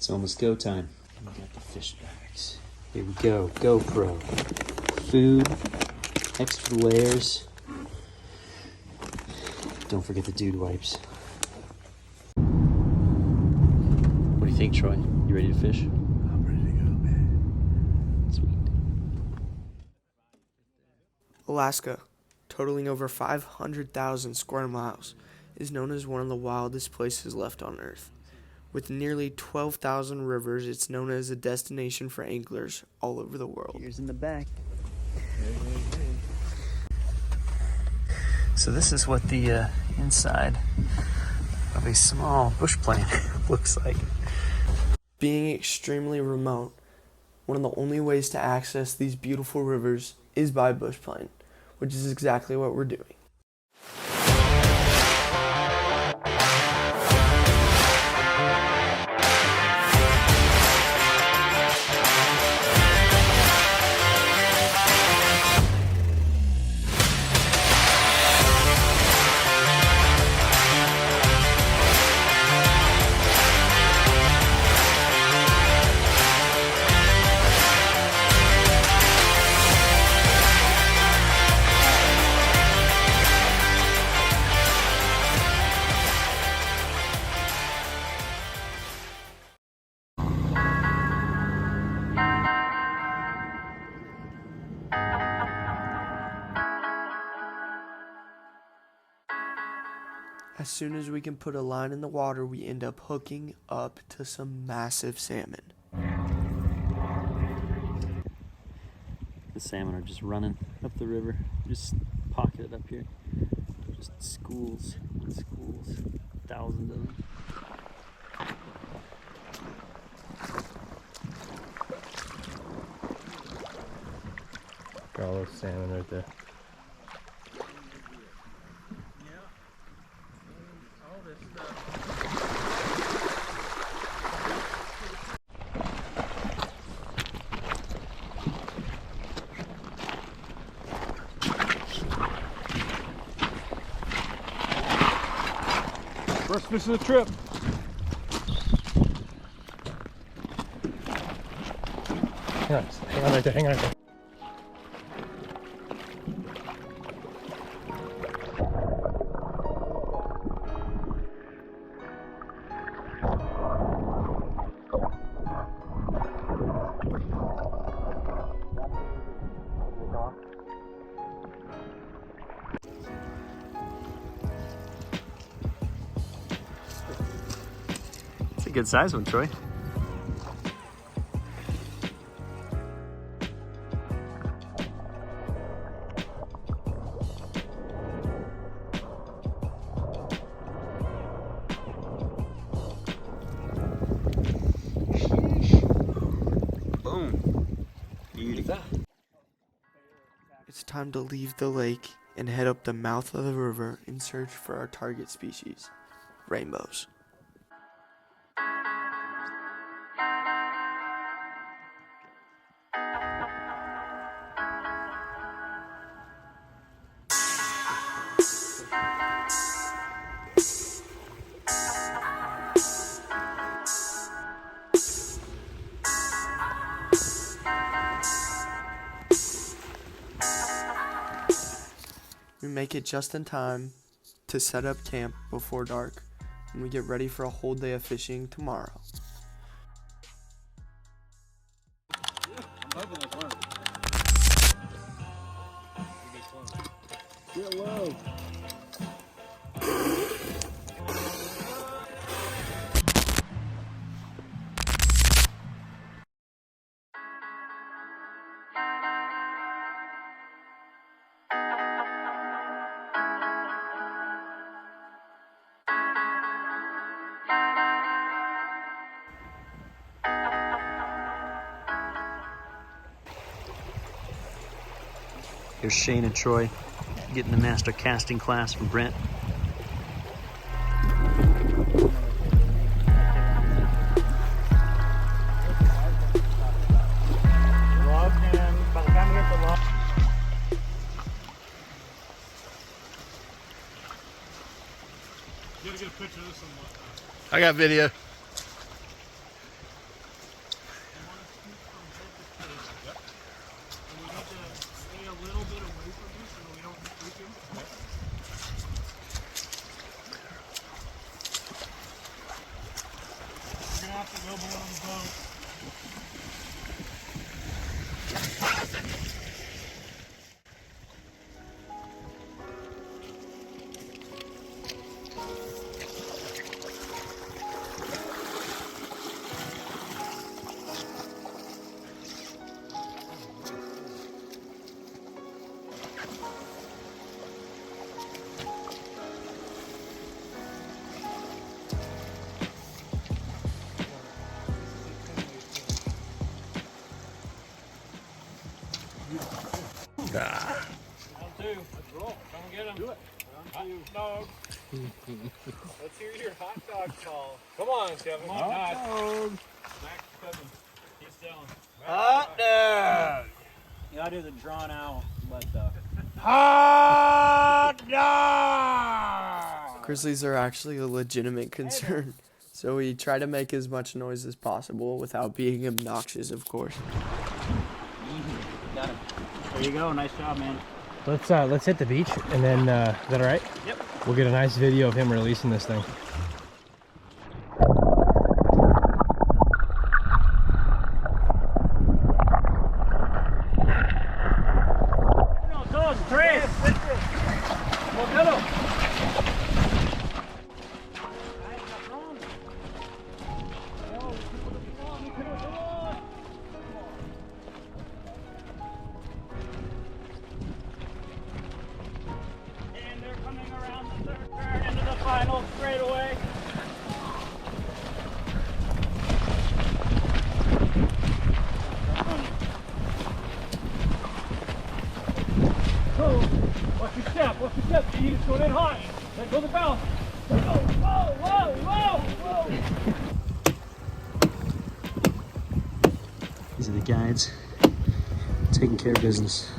It's almost go time. We got the fish bags. Here we go. GoPro. Food. Extra layers. Don't forget the dude wipes. What do you think, Troy? You ready to fish? I'm ready to go, man. Sweet. Alaska, totaling over 500,000 square miles, is known as one of the wildest places left on Earth. With nearly 12,000 rivers, it's known as a destination for anglers all over the world. Here's in the back. So this is what the inside of a small bush plane looks like. Being extremely remote, one of the only ways to access these beautiful rivers is by bush plane, which is exactly what we're doing. As soon as we can put a line in the water, we end up hooking up to some massive salmon. The salmon are just running up the river, just pocketed up here. Just schools and schools, thousands of them. Got all those salmon right there. First fish of the trip. Hang on right there, hang on right there. It's a good size one, Troy. Boom. Beauty. It's time to leave the lake and head up the mouth of the river in search for our target species, rainbows. We make it just in time to set up camp before dark, and we get ready for a whole day of fishing tomorrow. Get low. Here's Shane and Troy getting the master casting class from Brent. I got video. Ah. Round 2. Let's roll. Come get him. Do it. Hot dog. Let's hear your hot dog call. Come on, Kevin. Come on, hot dog. Max Kevin. He's telling. Hot dog. You gotta do the drawn out, but Hot dog! Grizzlies are actually a legitimate concern, so we try to make as much noise as possible without being obnoxious, of course. got him. There you go. Nice job, man. Let's hit the beach, and then is that all right? Yep. We'll get a nice video of him releasing this thing. Final straightaway. Watch your step, G. It's going in hot. Let go the balance. Whoa, whoa, whoa, whoa, whoa. These are the guides taking care of business.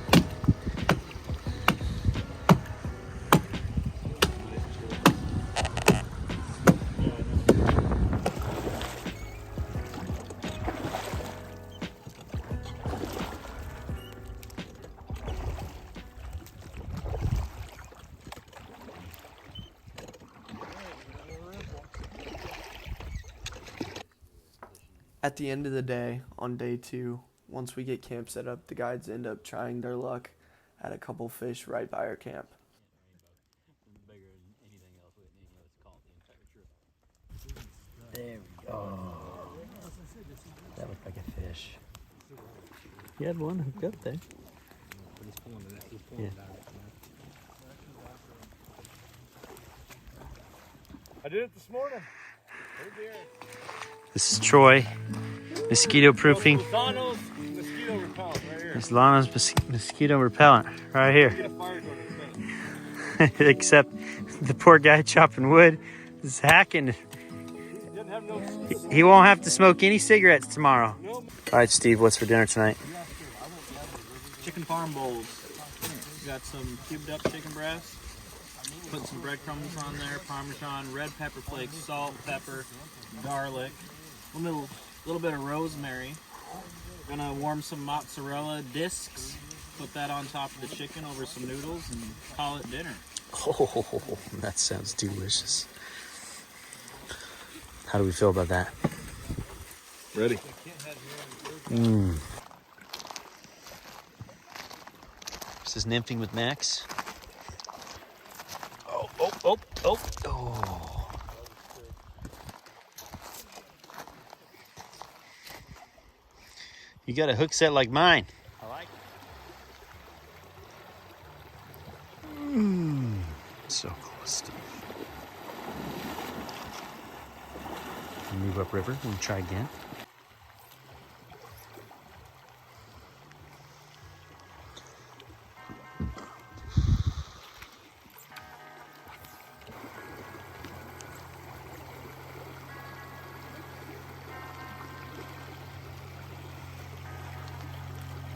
At the end of the day, on day 2, once we get camp set up, the guides end up trying their luck at a couple fish right by our camp. There we go. That looked like a fish. You had one hooked up there. Yeah. I did it this morning. This is Troy, mosquito proofing. Lozano's mosquito repellent right here. This Lana's mosquito repellent right here. Get a fire going in a minute. Except the poor guy chopping wood is hacking. Didn't have no He won't have to smoke any cigarettes tomorrow. No. All right, Steve, what's for dinner tonight? Chicken parm bowls. Got some cubed up chicken breast. Put some breadcrumbs on there, Parmesan, red pepper flakes, salt, pepper, garlic, a little bit of rosemary. Gonna warm some mozzarella discs, put that on top of the chicken over some noodles, and call it dinner. Oh, that sounds delicious. How do we feel about that? Ready. This is nymphing with Max. Oh. You got a hook set like mine. I like it. So close, Steve. Move upriver and try again.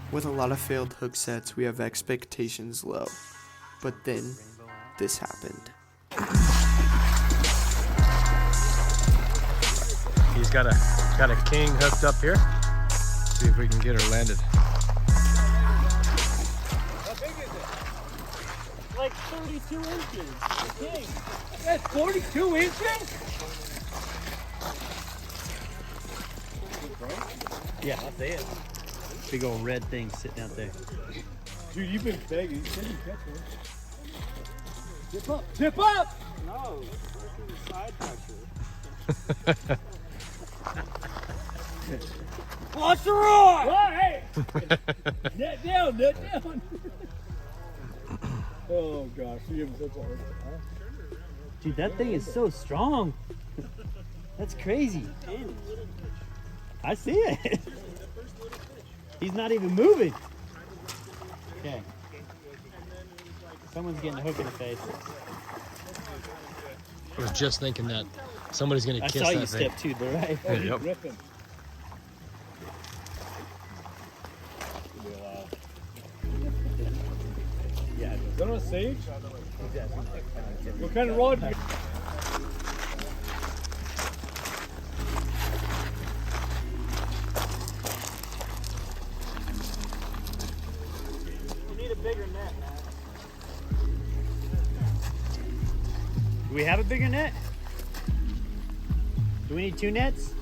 With a lot of failed hook sets, we have expectations low. But then, this happened. He's got a king hooked up here. See if we can get her landed. How big is it? Like 32 inches. King. That's 42 inches? Yeah, that's it. Big old red thing sitting out there. Dude, you've been begging. You said you catch one. Tip up! Tip up! No, it's side pressure. Watch the rod! Hey! Net down! Oh gosh, you have such a hard time. Dude, that thing is so strong. That's crazy. I see it. He's not even moving. Okay. Someone's getting a hook in the face. I was just thinking that somebody's gonna I kiss saw that you thing. step too, though, right? Yep. Ripping. Yeah. Is that a sage? What kind of rod do you... You need a bigger net, man. Do we have a bigger net? Do we need 2 nets?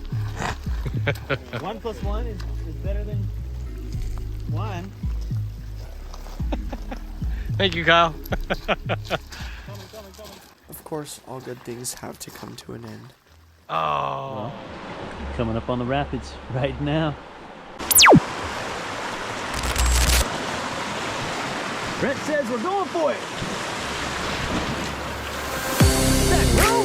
1 plus 1 is better than 1. Thank you, Kyle. Of course, all good things have to come to an end. Oh. Coming up on the rapids right now. Brent says we're going for it. Back, bro.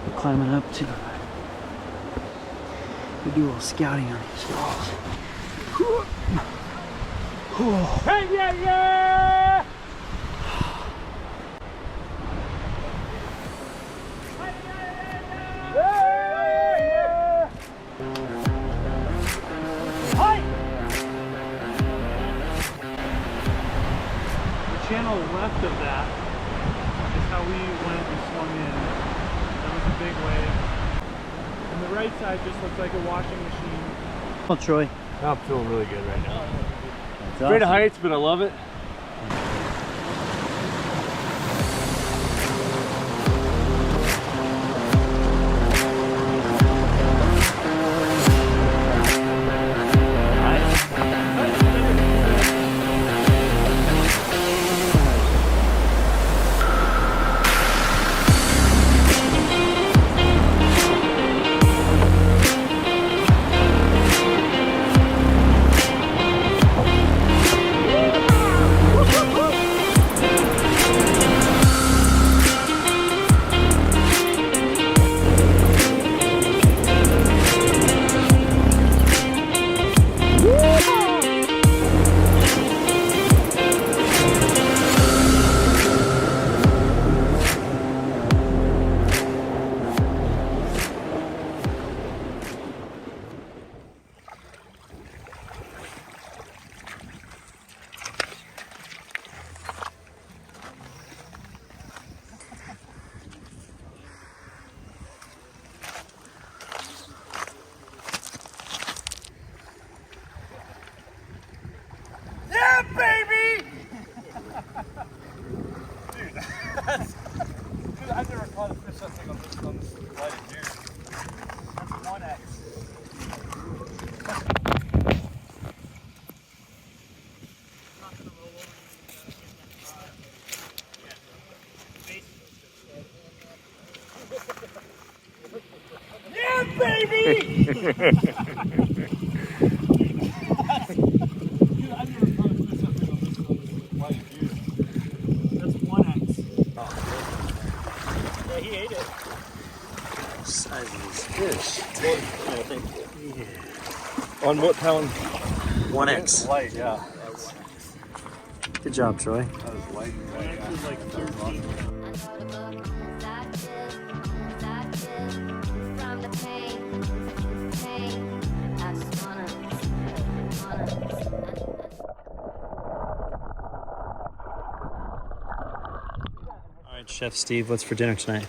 We're climbing up to we do a little scouting on these falls. Hey, yeah, yeah! The channel left of that is how we went and swung in. That was a big wave. And the right side just looks like a washing machine. Oh, Troy. I'm feeling really good right now. That's Great awesome. heights, but I love it. I've never caught a fish that thing on this light of deer. That's 1X. Yeah, baby! Dude, I've never caught a fish that thing on this light of deer. That's 1X. Yeah, he ate it. Size of these fish. Oh, thank you. On what pound? 1X. Light, yeah. Good job, Troy. That was light. It was like 13. All right, Chef Steve, what's for dinner tonight?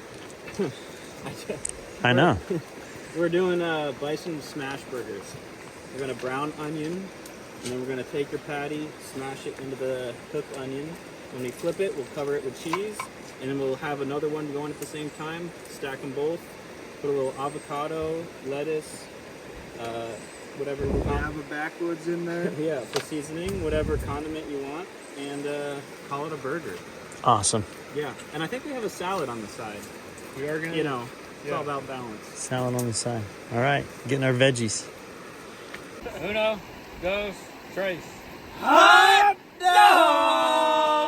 I know. We're doing bison smash burgers. We're gonna brown onion, and then we're gonna take your patty, smash it into the cooked onion. When we flip it, we'll cover it with cheese, and then we'll have another one going at the same time. Stack them both. Put a little avocado, lettuce, whatever. Have a backwoods in there. Yeah, for seasoning, whatever condiment you want, and call it a burger. Awesome. Yeah, and I think we have a salad on the side. We are gonna. You know, it's all about balance. Salad on the side. All right, getting our veggies. Uno, dos, tres. Hot dog!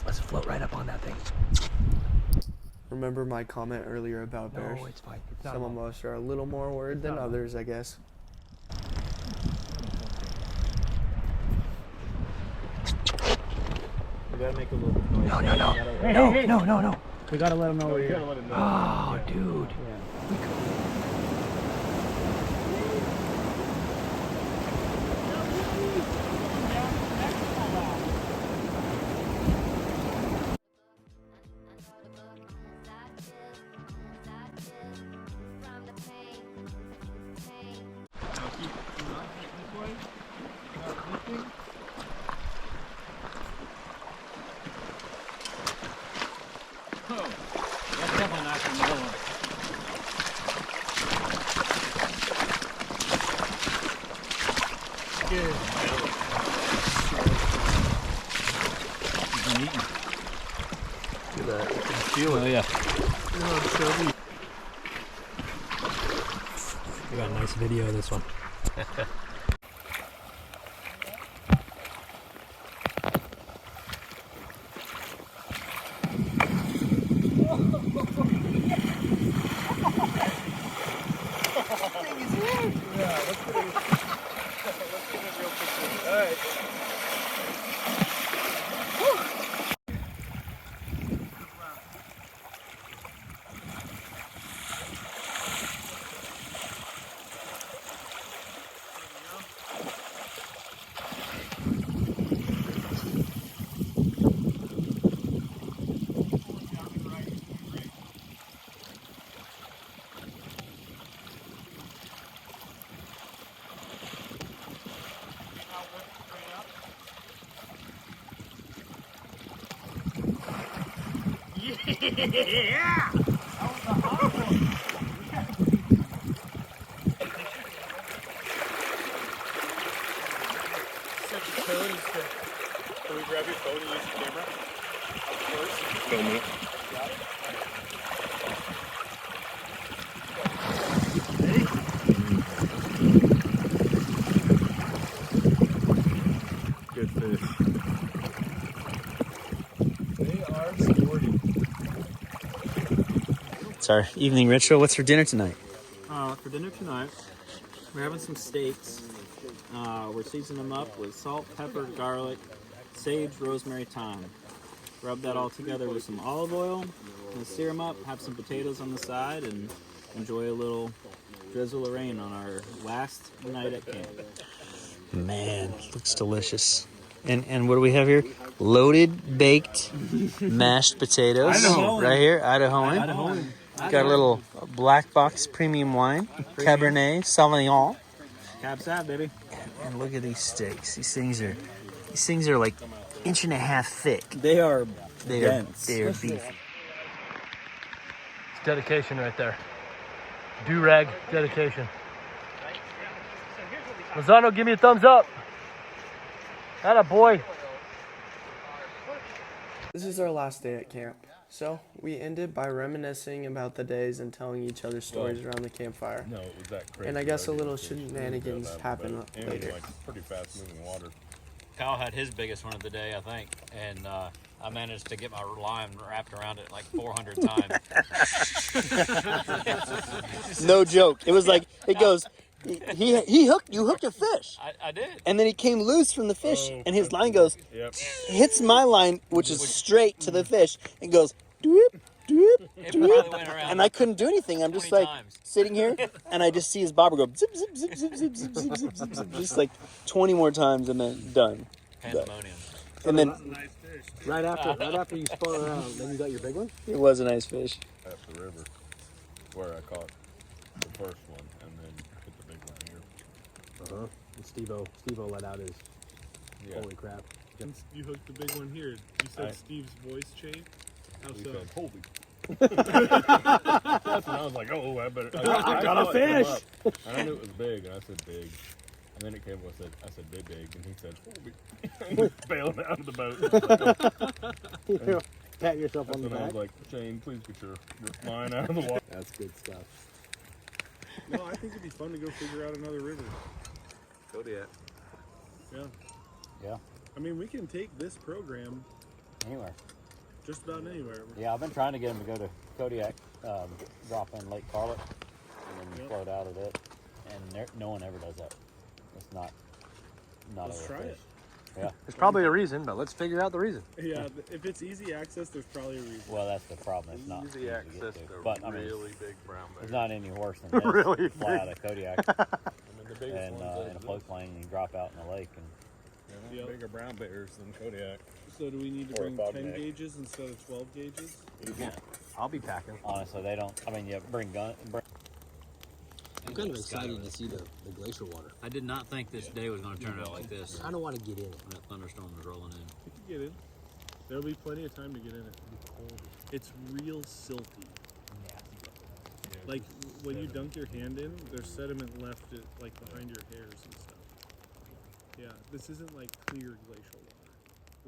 Let's float right up on that thing. Remember my comment earlier about bears? No, it's fine. It's not Some of us are a little more worried than others, I guess. We gotta make a little noise. No. No. We gotta let them know we're here. Oh, dude. That's definitely not gonna go on. Look at that. You can feel it. Oh yeah. We got a nice video of this one. Can we grab your phone and use the camera? Up close. Film it. Got it. Good fish. They are sporty. It's our evening ritual. What's for dinner tonight? For dinner tonight, we're having some steaks. We're seasoning them up with salt, pepper, garlic, sage, rosemary, thyme. Rub that all together with some olive oil, and sear them up, have some potatoes on the side, and enjoy a little drizzle of rain on our last night at camp. Man, looks delicious. And what do we have here? Loaded, baked, mashed potatoes. Idahoan. Right here, Idahoan. Got a little black box premium wine, Cabernet Sauvignon. Cab Sav, baby. And look at these steaks. These things are like 1.5 inches thick. They are They dense. are beefy. It's dedication right there. Do-rag dedication. Lozano, give me a thumbs up. Atta boy. This is our last day at camp, so we ended by reminiscing about the days and telling each other stories around the campfire. No, it was that crazy. And I guess a little shenanigans happen later. Like pretty fast moving water. Kyle had his biggest one of the day, I think, and I managed to get my line wrapped around it like 400 times. No joke. It was like, it goes, you hooked a fish. I did. And then he came loose from the fish, and his line goes, Yep. hits my line, which is straight to the fish, and goes, doop, doop, It doop. probably went around. And I couldn't do anything. I'm just 20 like times. sitting here, and I just see his bobber go zip, zip, zip, zip, zip, zip, zip, zip, zip, zip, just like 20 more times, and then done. Pandemonium. And then Right after you spun around, then you got your big one? it was a nice fish. At the river, where I caught the first one, and then hit the big one here. Uh-huh. And Steve-O let out his, Yeah. holy crap. You hooked the big one here. You said Steve's voice changed? How He so? said, "Holy." That's when I was like, "Oh, I better." I got a saw it come fish. up, and I knew it was big, and I said, "Big." And then it came. I said, "Big," and he said, "Holy." And we bailed out of the boat. Pat yourself That's on the when I back. was like, "Shane, please get your line out of the water." That's good stuff. No, I think it'd be fun to go figure out another river. Kodiak. Yeah. Yeah. I mean, we can take this program Anywhere. just about anywhere. Yeah, I've been trying to get them to go to Kodiak, drop in Lake Charlotte, and then Yep. float out of it. And no one ever does that. It's not Let's a try fish. it. Yeah. There's probably a reason, but let's figure out the reason. Yeah, if it's easy access, there's probably a reason. Well, that's the problem. It's not Easy easy access to get to to. But I mean, really big brown bears. it's not any worse than this. Really Fly big. out of Kodiak I mean, the biggest and ones in a float plane, and you drop out in the lake. And Yep. bigger brown bears than Kodiak. So do we need to Or a bring bobneck. 10 gauges instead of 12 gauges? I'll be packing. honestly, they don't. I mean, you bring gun. I'm kind of excited to see the glacier water. I did not think this day was going to turn out like this. I don't want to get in it. When that thunderstorm was rolling in. You can get in. There'll be plenty of time to get in it. It's real silty. Like when you dunk your hand in, there's sediment left like behind your hairs and stuff. Yeah, this isn't like clear glacial water.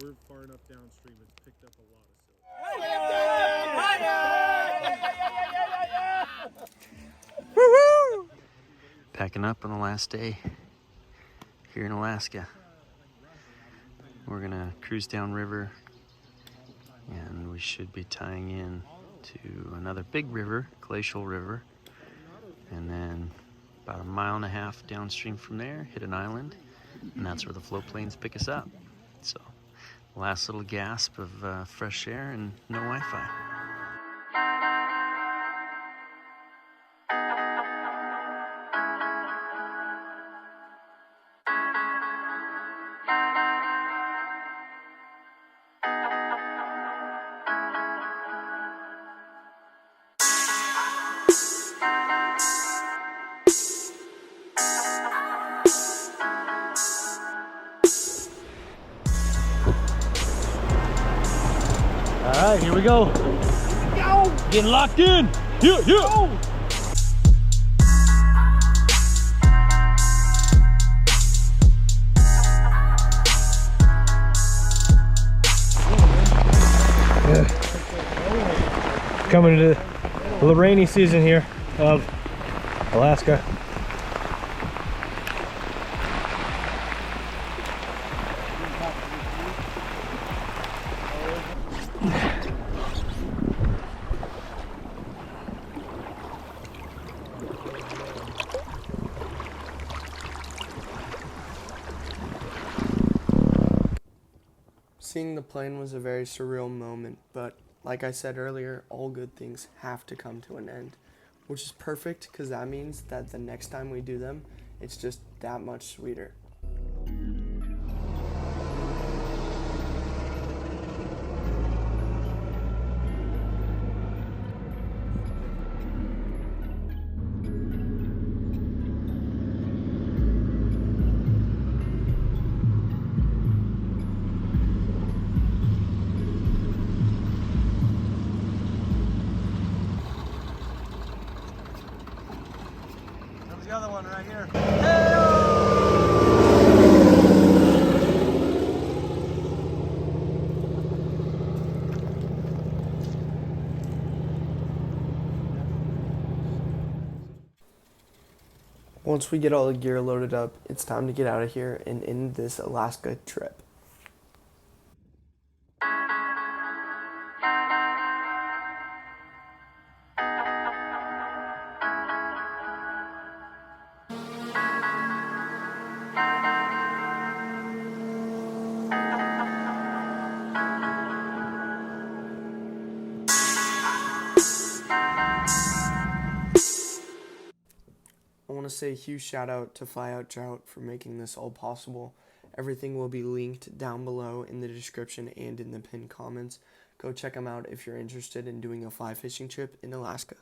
We're far enough downstream, it's picked up a lot of silt. Packing up on the last day here in Alaska. We're gonna cruise down river and we should be tying in to another big river, Glacial River, and then about 1.5 miles downstream from there, hit an island, and that's where the float planes pick us up. So, last little gasp of fresh air and no Wi-Fi. All right, here we go. Getting locked in. Yeah. Coming into the rainy season here of Alaska. Seeing the plane was a very surreal moment, but like I said earlier, all good things have to come to an end, which is perfect because that means that the next time we do them, it's just that much sweeter. Comes the other one right here. Once we get all the gear loaded up, it's time to get out of here and end this Alaska trip. I want to say a huge shout out to Fly Out Trout for making this all possible. Everything will be linked down below in the description and in the pinned comments. Go check them out if you're interested in doing a fly fishing trip in Alaska.